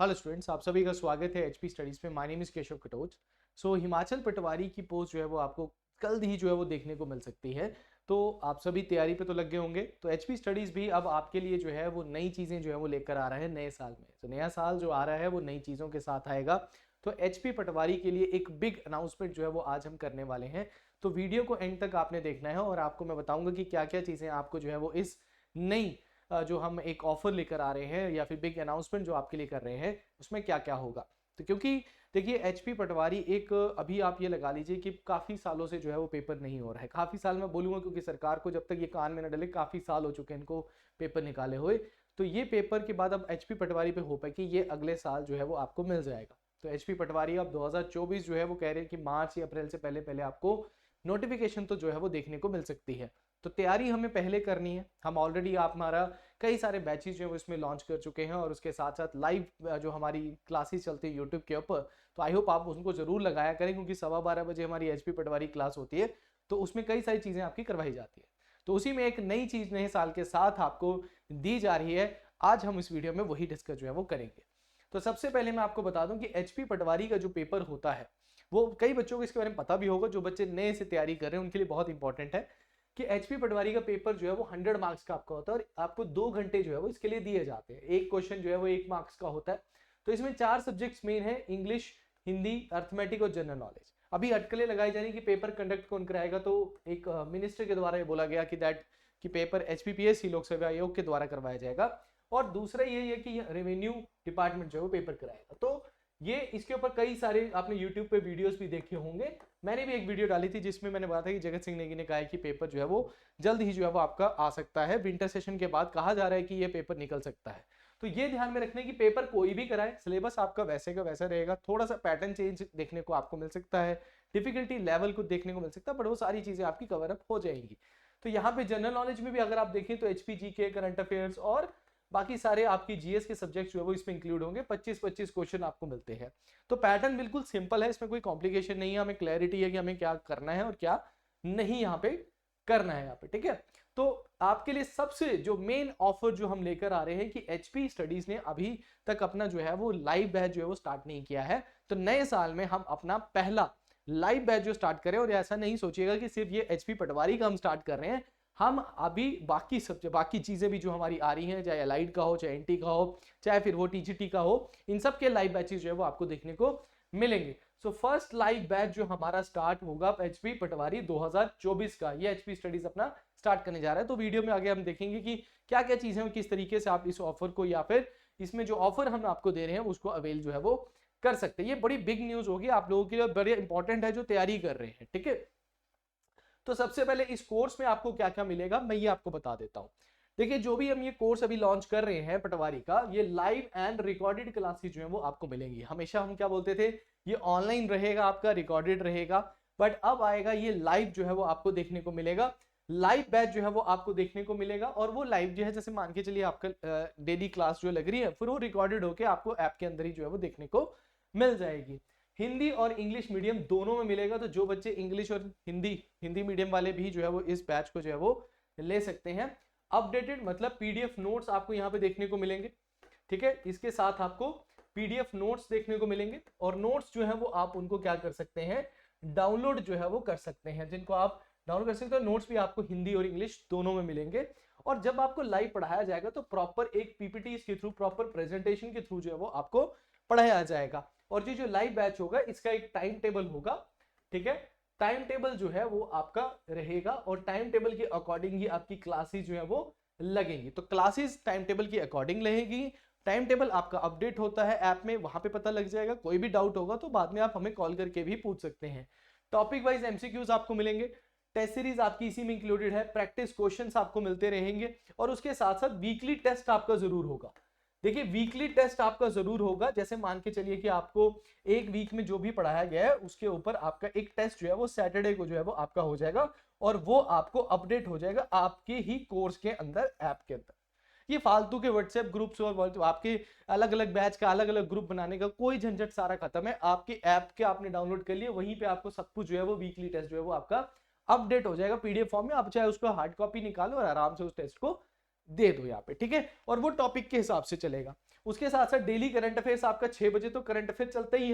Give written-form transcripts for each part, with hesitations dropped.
Hello students, आप सभी का स्वागत है एचपी स्टडीज में। My name is Keshav Katoch. Himachal patwari की पोस्ट जो है वो आपको कल ही जो है वो देखने को मिल सकती है। तो आप सभी तैयारी पे तो लग गए होंगे। तो एचपी स्टडीज भी अब आपके लिए जो है वो नई चीज़ें जो है वो लेकर आ रहा है नए साल में। तो नया साल जो आ रहा है वो नई चीज़ों के साथ आएगा। तो एचपी पटवारी के लिए एक बिग अनाउंसमेंट जो है वो आज हम करने वाले हैं। तो वीडियो को एंड तक आपने देखना है और आपको मैं बताऊंगा कि क्या क्या चीज़ें आपको जो है वो इस नई जो हम एक ऑफर लेकर आ रहे हैं या फिर बिग अनाउंसमेंट जो आपके लिए कर रहे हैं उसमें क्या क्या होगा। तो क्योंकि देखिए एचपी पटवारी एक अभी आप ये लगा लीजिए कि काफी सालों से जो है वो पेपर नहीं हो रहा है। काफी साल मैं बोलूंगा क्योंकि सरकार को जब तक ये कान में न डले काफी साल हो चुके हैं इनको पेपर निकाले हुए। तो ये पेपर के बाद अब एचपी पटवारी पे हो पाए कि ये अगले साल जो है वो आपको मिल जाएगा। तो एचपी पटवारी अब 2024 जो है वो कह रहे हैं कि मार्च या अप्रैल से पहले पहले आपको नोटिफिकेशन तो जो है वो देखने को मिल सकती है। तो तैयारी हमें पहले करनी है। हम ऑलरेडी आप हमारा कई सारे बैचेज जो है वो इसमें लॉन्च कर चुके हैं और उसके साथ साथ लाइव जो हमारी क्लासेस चलती है यूट्यूब के ऊपर। तो आई होप आप उनको जरूर लगाया करें क्योंकि 12:15 हमारी एचपी पटवारी क्लास होती है। तो उसमें कई सारी चीज़ें आपकी करवाई जाती है। तो उसी में एक नई चीज़ नए साल के साथ आपको दी जा रही है। आज हम इस वीडियो में वही डिस्कस जो है वो करेंगे। तो सबसे पहले मैं आपको बता दूं कि एचपी पटवारी का जो पेपर होता है वो कई बच्चों को इसके बारे में पता भी होगा। जो बच्चे नए से तैयारी कर रहे हैं उनके लिए बहुत इंपॉर्टेंट है कि एचपी पटवारी का पेपर जो है वो 100 मार्क्स का आपका होता है और आपको 2 घंटे जो है वो इसके लिए दिए जाते हैं। एक क्वेश्चन जो है वो 1 मार्क्स का होता है। तो इसमें 4 सब्जेक्ट्स मेन है, इंग्लिश, हिंदी, अर्थमेटिक और जनरल नॉलेज। अभी अटकलें लगाई जा रही कि पेपर कंडक्ट कौन कराएगा। तो एक मिनिस्टर के द्वारा ये बोला गया कि पेपर एचपीपीएससी लोक सेवा आयोग के द्वारा करवाया जाएगा। और दूसरा ये है कि रेवेन्यू डिपार्टमेंट जो है वो पेपर कराएगा। तो ये इसके ऊपर कई सारे आपने यूट्यूब पे वीडियोस भी देखे होंगे। मैंने भी एक वीडियो डाली थी जिसमें मैंने बताया था कि जगत सिंह नेगी ने कहा है कि पेपर जो है वो जल्द ही जो है वो आपका आ सकता है। विंटर सेशन के बाद कहा जा रहा है कि ये पेपर निकल सकता है। तो ये ध्यान में रखने की पेपर कोई भी कराए, सिलेबस आपका वैसे का वैसा रहेगा। थोड़ा सा पैटर्न चेंज देखने को आपको मिल सकता है, डिफिकल्टी लेवल को देखने को मिल सकता है, बट वो सारी चीजें आपकी कवर अप हो जाएंगी। तो यहाँ पे जनरल नॉलेज में भी अगर आप देखें तो एचपीजी के करंट अफेयर्स और बाकी सारे आपकी जीएस के सब्जेक्ट जो है वो इसमें इंक्लूड होंगे। 25-25 क्वेश्चन आपको मिलते हैं। तो पैटर्न बिल्कुल सिंपल है, इसमें कोई कॉम्प्लिकेशन नहीं है। हमें क्लैरिटी है कि हमें क्या करना है और क्या नहीं यहाँ पे करना है यहाँ पे, ठीक है। तो आपके लिए सबसे जो मेन ऑफर जो हम लेकर आ रहे हैं कि एचपी स्टडीज ने अभी तक अपना जो है वो लाइव बैच जो है वो स्टार्ट नहीं किया है। तो नए साल में हम अपना पहला लाइव बैच जो स्टार्ट करें। और ऐसा नहीं सोचिएगा कि सिर्फ ये एचपी पटवारी का हम स्टार्ट कर रहे हैं। हम अभी बाकी चीजें भी जो हमारी आ रही हैं, चाहे एलाइड का हो, चाहे एनटी का हो, चाहे फिर वो टीजीटी का हो, इन सब के लाइव बैचेस जो है वो आपको देखने को मिलेंगे। सो फर्स्ट लाइव बैच जो हमारा स्टार्ट होगा एचपी पटवारी 2024 का, ये एचपी स्टडीज अपना स्टार्ट करने जा रहा है। तो वीडियो में आगे हम देखेंगे कि क्या क्या चीजें किस तरीके से आप इस ऑफर को या फिर इसमें जो ऑफर हम आपको दे रहे हैं उसको अवेल जो है वो कर सकते हैं। ये बड़ी बिग न्यूज होगी आप लोगों के लिए, बड़े इंपॉर्टेंट है जो तैयारी कर रहे हैं, ठीक है। तो सबसे पहले इस कोर्स में आपको क्या क्या मिलेगा मैं ये आपको बता देता हूं। देखिए जो भी हम ये कोर्स अभी लॉन्च कर रहे हैं पटवारी का, ये लाइव एंड रिकॉर्डेड क्लासेस जो है वो आपको मिलेंगी। हमेशा हम क्या बोलते थे, ये ऑनलाइन रहेगा, आपका रिकॉर्डेड रहेगा, बट अब आएगा ये लाइव जो है वो आपको देखने को मिलेगा। लाइव बैच जो है वो आपको देखने को मिलेगा और वो लाइव जो है जैसे मान के चलिए आपका डेली क्लास जो लग रही है फिर वो रिकॉर्डेड होकर आपको ऐप के अंदर ही जो है वो देखने को मिल जाएगी। हिंदी और इंग्लिश मीडियम दोनों में मिलेगा। तो जो बच्चे इंग्लिश और हिंदी मीडियम वाले भी जो है वो इस बैच को जो है वो ले सकते हैं। अपडेटेड मतलब पीडीएफ नोट्स आपको यहाँ पे देखने को मिलेंगे, ठीक है। इसके साथ आपको पीडीएफ नोट्स देखने को मिलेंगे और नोट्स जो है वो आप उनको क्या कर सकते हैं, डाउनलोड जो है वो कर सकते हैं, जिनको आप डाउनलोड कर सकते हो। नोट्स भी आपको हिंदी और इंग्लिश दोनों में मिलेंगे। और जब आपको लाइव पढ़ाया जाएगा तो प्रॉपर एक पीपीटी के थ्रू, प्रॉपर प्रेजेंटेशन के थ्रू जो है वो आपको पढ़ाया जाएगा। और ये जो लाइव बैच होगा इसका एक टाइम टेबल होगा, ठीक है। टाइम टेबल जो है वो आपका रहेगा और टाइम टेबल के अकॉर्डिंग ही आपकी क्लासेस जो है वो लगेंगी। तो क्लासेस टाइम टेबल के अकॉर्डिंग लगेगी। टाइम टेबल आपका अपडेट होता है ऐप में, वहां पे पता लग जाएगा। कोई भी डाउट होगा तो बाद में आप हमें कॉल करके भी पूछ सकते हैं। टॉपिक वाइज एमसीक्यूज आपको मिलेंगे, टेस्ट सीरीज आपकी इसी में इंक्लूडेड है, प्रैक्टिस क्वेश्चंस आपको मिलते रहेंगे और उसके साथ साथ वीकली टेस्ट आपका जरूर होगा। देखिए वीकली टेस्ट आपका जरूर होगा। जैसे मान के चलिए कि आपको एक वीक में जो भी पढ़ाया गया है उसके ऊपर आपका एक टेस्ट जो है वो सैटरडे को जो है वो आपका हो जाएगा और वो आपको अपडेट हो जाएगा आपके ही कोर्स के अंदर, ऐप के अंदर। ये फालतू के व्हाट्सएप ग्रुप्स और आपके अलग अलग बैच का अलग अलग ग्रुप बनाने का कोई झंझट सारा खत्म है। आपके ऐप के आपने डाउनलोड कर लिए, वहीं पे आपको सब कुछ जो है वो वीकली टेस्ट जो है वो आपका अपडेट हो जाएगा पीडीएफ फॉर्म में। आप चाहे उसको हार्ड कॉपी निकालो और आराम से उस टेस्ट को दे दो यहाँ पे, ठीक है। और वो टॉपिक के हिसाब से चलेगा। उसके साथ साथ डेली करंट अफेयर्स आपका 6 बजे तो करंट अफेयर चलता ही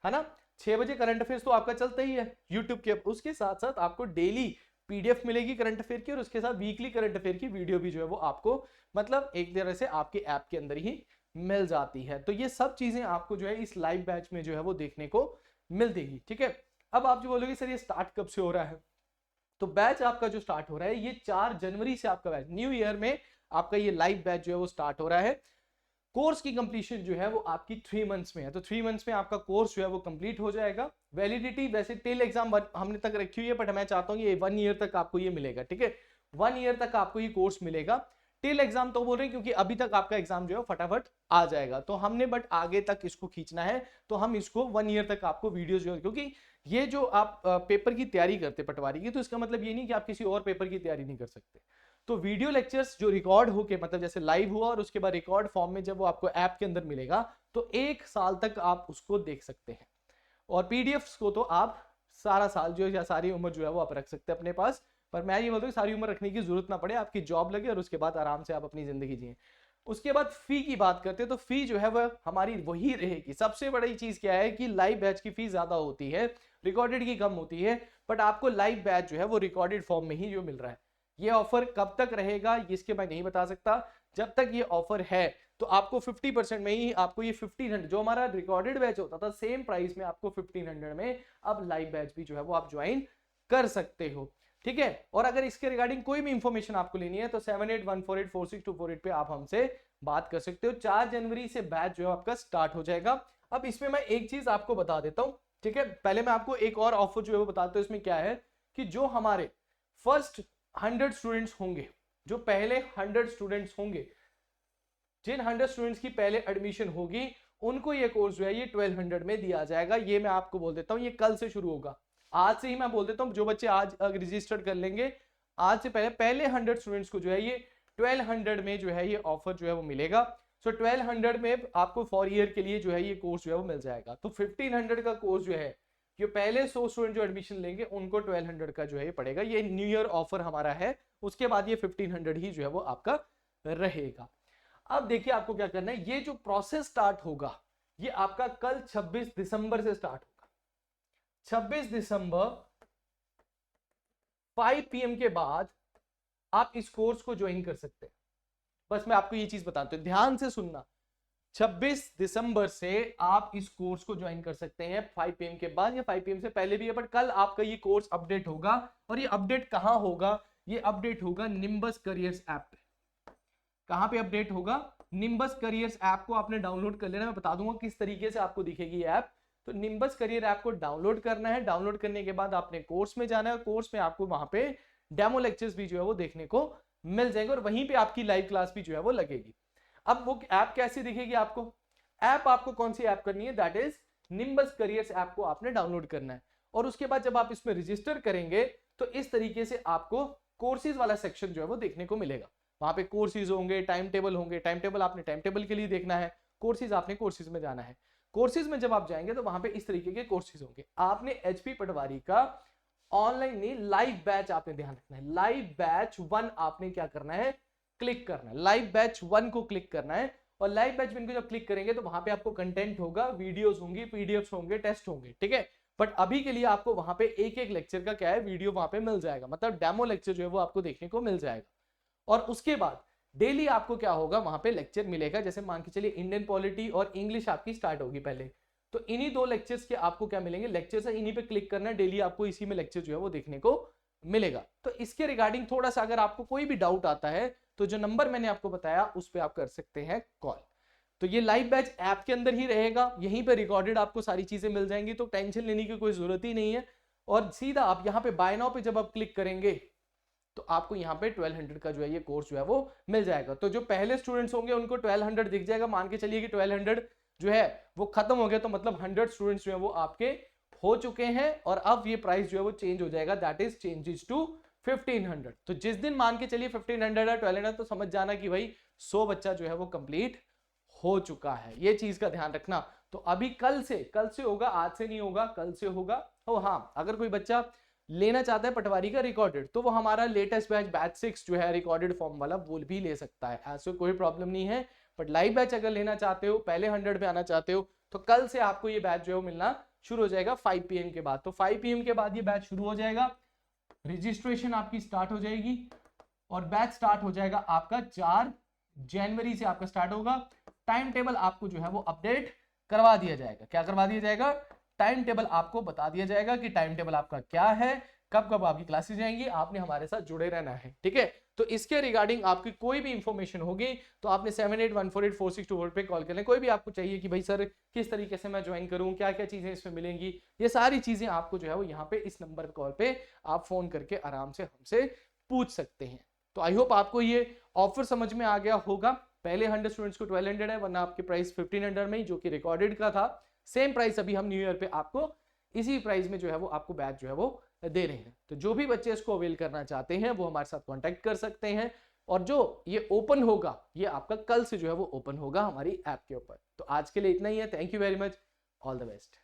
है ना, 6 बजे करंट अफेयर्स तो आपका चलता ही है यूट्यूब के। उसके साथ साथ आपको डेली पीडीएफ मिलेगी करंट अफेयर की, और उसके साथ वीकली करंट अफेयर की वीडियो भी जो है वो आपको मतलब एक तरह से आपके ऐप के अंदर ही मिल जाती है। तो ये सब चीजें आपको जो है इस लाइव बैच में जो है वो देखने को मिल देगी, ठीक है। अब आप जो बोलोगे सर ये स्टार्ट कब से हो रहा है, तो बैच आपका जो स्टार्ट हो रहा है ये 4 जनवरी से आपका बैच न्यू ईयर में आपका ये लाइव बैच जो है वो स्टार्ट हो रहा है। कोर्स की कंप्लीशन जो है वो आपकी 3 मंथ्स में है, तो 3 मंथ्स में आपका कोर्स जो है वो कंप्लीट हो जाएगा। वैलिडिटी वैसे टिल एग्जाम हमने तक रखी हुई है, बट मैं चाहता हूँ ये 1 ईयर तक आपको ये मिलेगा, ठीक है, 1 ईयर तक आपको ये कोर्स मिलेगा। टिल एग्जाम तो बोल रहे हैं क्योंकि अभी तक आपका एग्जाम जो है फटाफट आ जाएगा, तो हमने बट आगे तक इसको खींचना है, तो हम इसको 1 ईयर तक आपको वीडियो जो है, क्योंकि ये जो आप पेपर की तैयारी करते पटवारी की, तो इसका मतलब ये नहीं कि आप किसी और पेपर की तैयारी नहीं कर सकते। तो वीडियो लेक्चर्स जो रिकॉर्ड होके मतलब जैसे लाइव हुआ और उसके बाद रिकॉर्ड फॉर्म में जब वो आपको ऐप के अंदर मिलेगा तो 1 साल तक आप उसको देख सकते हैं, और पीडीएफ्स को तो आप सारा साल जो या सारी उम्र जो है वो आप रख सकते हैं अपने पास। पर मैं ये बोलता हूँ सारी उम्र रखने की जरूरत ना पड़े, आपकी जॉब लगे और उसके बाद आराम से आप अपनी जिंदगी जिए। उसके बाद फी की बात करते हैं, तो फी जो है वह हमारी वही रहेगी। सबसे बड़ी चीज क्या है कि लाइव बैच की फी ज्यादा होती है, रिकॉर्डेड की कम होती है, बट आपको लाइव बैच जो है वो रिकॉर्डेड फॉर्म में ही जो मिल रहा है। ये ऑफर कब तक रहेगा इसके मैं नहीं बता सकता, जब तक ये ऑफर है तो आपको 50% में ही आपको ये 1500 जो हमारा रिकॉर्डेड बैच होता था सेम प्राइस में आपको 1500 में अब लाइव बैच भी जो है वो आप ज्वाइन कर सकते हो, ठीक है। और अगर इसके रिगार्डिंग कोई भी इंफॉर्मेशन आपको लेनी है तो 7814846248 पे आप हमसे बात कर सकते हो। 4 जनवरी से बैच जो है आपका स्टार्ट हो जाएगा। अब इसमें मैं एक चीज आपको बता देता हूं, ठीक है। पहले मैं आपको एक और ऑफर जो है वो बताता हूं, इसमें क्या है कि जो हमारे फर्स्ट 100 स्टूडेंट्स होंगे, जो पहले 100 स्टूडेंट्स होंगे, जिन 100 स्टूडेंट्स की पहले एडमिशन होगी उनको ये कोर्स जो है ये 1200 में दिया जाएगा। ये मैं आपको बोल देता हूं, ये कल से शुरू होगा, आज से ही मैं बोल देता हूं। जो बच्चे आज रजिस्टर कर लेंगे आज से पहले 100 स्टूडेंट्स को जो है ये 1200 में जो है ये ऑफर जो है वो मिलेगा। सो 1200 में आपको 4 ईयर के लिए जो है ये कोर्स जो है वो मिल जाएगा। तो 1500 का कोर्स जो है जो पहले 100 स्टूडेंट जो एडमिशन लेंगे उनको 1200 का जो है ये पड़ेगा। ये न्यू ईयर ऑफर हमारा है, उसके बाद ये 1500 ही जो है वो आपका रहेगा। अब देखिए आपको क्या करना है, ये जो प्रोसेस स्टार्ट होगा ये आपका कल 26 दिसंबर से स्टार्ट होगा। 26 दिसंबर 5 PM के बाद आप इस कोर्स को ज्वाइन कर सकते हैं। बस मैं आपको ये चीज बताता हूं, ध्यान से सुनना। 26 दिसंबर से आप इस कोर्स को ज्वाइन कर सकते हैं 5 PM के बाद, या 5 PM से पहले भी है, बट कल आपका ये कोर्स अपडेट होगा। और ये अपडेट कहां होगा, ये अपडेट होगा निम्बस करियर्स ऐप पे। कहां पे अपडेट होगा, निम्बस करियर्स ऐप को आपने डाउनलोड कर लेना। मैं बता दूंगा किस तरीके से आपको दिखेगी ये ऐप। तो निम्बस करियर ऐप को डाउनलोड करना है, डाउनलोड करने के बाद आपने कोर्स में जाना है, कोर्स में आपको वहां पे डेमो लेक्चर्स भी जो है वो देखने को मिल जाएंगे, और वहीं पे आपकी लाइव क्लास भी जो है वो लगेगी। अब वो ऐप कैसे दिखेगी आपको, ऐप आपको कौन सी ऐप करनी है, that is nimbus careers app को आपने डाउनलोड करना है। और उसके बाद जब आप इसमें रजिस्टर करेंगे तो इस तरीके से आपको कोर्सेज वाला सेक्शन जो है वो देखने को मिलेगा। वहां पे कोर्सेज होंगे, टाइम टेबल होंगे, टाइम टेबल आपने टाइम टेबल के लिए देखना है, कोर्सेज आपने कोर्सेज में जाना है। कोर्सेज में जब आप जाएंगे तो वहां पे इस तरीके के कोर्सेज होंगे। आपने एचपी पटवारी का ऑनलाइन नहीं लाइव बैच आपने ध्यान रखना है, लाइव बैच 1 आपने क्या करना है, क्लिक करना है, लाइव बैच 1 को क्लिक करना है। और लाइव बैच 1 को जब क्लिक करेंगे तो वहां पे आपको कंटेंट होगा, वीडियोस होंगी, पीडीएफ्स होंगे, टेस्ट होंगे, ठीक है। बट अभी के लिए आपको वहां पे एक एक लेक्चर का क्या है वीडियो वहां पे मिल जाएगा, मतलब डेमो लेक्चर जो है वो आपको देखने को मिल जाएगा। और उसके बाद डेली आपको क्या होगा वहां पे लेक्चर मिलेगा। जैसे मान के चलिए इंडियन पॉलिटी और इंग्लिश आपकी स्टार्ट होगी पहले, तो इन्हीं 2 लेक्चर्स के आपको क्या मिलेंगे, लेक्चर्स है, इन्हीं पे क्लिक करना है, डेली आपको इसी में लेक्चर जो है वो देखने को मिलेगा। तो इसके रिगार्डिंग थोड़ा सा अगर आपको कोई भी डाउट आता है तो जो नंबर मैंने आपको बताया उस पर आप कर सकते हैं कॉल। तो ये लाइव बैच ऐप के अंदर ही रहेगा, यहीं पे रिकॉर्डेड आपको सारी चीजें मिल जाएंगी, तो टेंशन लेने की कोई जरूरत ही नहीं है। और सीधा आप यहाँ पे बाय नाउ पे जब आप क्लिक करेंगे तो आपको यहाँ पे 1200 का जो है ये कोर्स जो है वो मिल जाएगा। तो जो पहले स्टूडेंट्स होंगे उनको 1200 दिख जाएगा। मान के चलिए कि 1200 जो है वो खत्म हो गया, तो मतलब 100 स्टूडेंट्स जो है वो आपके हो चुके हैं, और अब ये प्राइस जो है वो चेंज हो जाएगा, दैट इज चेंजेस टू 1500। तो जिस दिन मान के चलिए 1500 है 1200, तो समझ जाना कि भाई 100 बच्चा जो है वो कंप्लीट हो चुका है। ये चीज का ध्यान रखना। तो अभी कल से होगा, आज से नहीं होगा, कल से होगा। तो हाँ, अगर कोई बच्चा लेना चाहता है पटवारी का रिकॉर्डेड, तो वो हमारा लेटेस्ट बैच 6 जो है रिकॉर्डेड फॉर्म वाला वो भी ले सकता है, ऐसे कोई प्रॉब्लम नहीं है। बट लाइव बैच अगर लेना चाहते हो, पहले 100 में आना चाहते हो, तो कल से आपको ये बैच जो है वो मिलना शुरू हो जाएगा 5 PM के बाद। तो 5 PM के बाद ये बैच शुरू हो जाएगा, रजिस्ट्रेशन आपकी स्टार्ट हो जाएगी और बैच स्टार्ट हो जाएगा आपका 4 जनवरी से आपका स्टार्ट होगा। टाइम टेबल आपको जो है वो अपडेट करवा दिया जाएगा। क्या करवा दिया जाएगा? टाइम टेबल आपको बता दिया जाएगा कि टाइम टेबल आपका क्या है, कब कब आपकी क्लासेस जाएंगी, आपने हमारे साथ जुड़े रहना है, ठीक है। तो इसके रिगार्डिंग आपकी कोई भी इंफॉर्मेशन होगी तो आपने 78148462 पे कॉल कर लें। कोई भी आपको चाहिए कि भाई सर किस तरीके से मैं ज्वाइन करूं, क्या क्या चीजें इसमें मिलेंगी, ये सारी चीजें आपको जो है वो यहाँ पे इस नंबर कॉल पे आप फोन करके आराम से हमसे पूछ सकते हैं। तो आई होप आपको ये ऑफर समझ में आ गया होगा। पहले 100 स्टूडेंट्स को 1200 है, वरना आपके प्राइस 1500 में ही, जो कि रिकॉर्डेड का था। सेम प्राइस अभी हम न्यू ईयर पे आपको इसी प्राइस में जो है वो आपको बैच जो है वो दे रहे हैं। तो जो भी बच्चे इसको अवेल करना चाहते हैं वो हमारे साथ कांटेक्ट कर सकते हैं। और जो ये ओपन होगा ये आपका कल से जो है वो ओपन होगा हमारी ऐप के ऊपर। तो आज के लिए इतना ही है। Thank you very much, all the best.